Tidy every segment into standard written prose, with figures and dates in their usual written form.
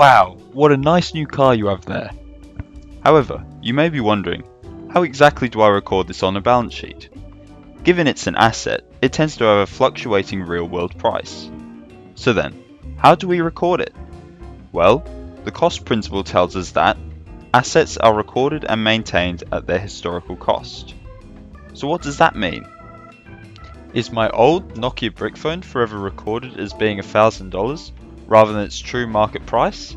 Wow, what a nice new car you have there. However, you may be wondering, how exactly do I record this on a balance sheet? Given it's an asset, it tends to have a fluctuating real-world price. So then, how do we record it? Well, the cost principle tells us that assets are recorded and maintained at their historical cost. So what does that mean? Is my old Nokia brick phone forever recorded as being $1,000 rather than its true market price?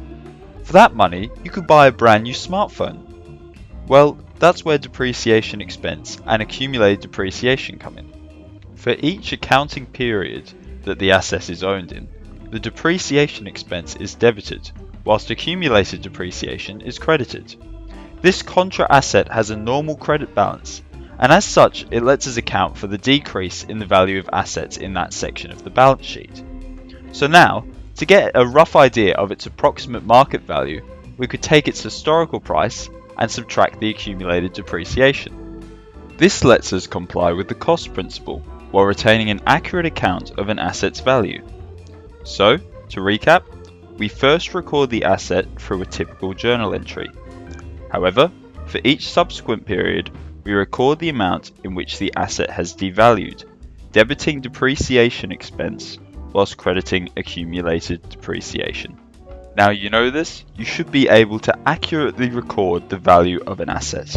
For that money, you could buy a brand new smartphone. Well, that's where depreciation expense and accumulated depreciation come in. For each accounting period that the asset is owned in, the depreciation expense is debited, whilst accumulated depreciation is credited. This contra asset has a normal credit balance, and as such it lets us account for the decrease in the value of assets in that section of the balance sheet. So now, to get a rough idea of its approximate market value, we could take its historical price and subtract the accumulated depreciation. This lets us comply with the cost principle while retaining an accurate account of an asset's value. So, to recap, we first record the asset through a typical journal entry. However, for each subsequent period, we record the amount in which the asset has devalued, debiting depreciation expense whilst crediting accumulated depreciation. Now you know this, you should be able to accurately record the value of an asset.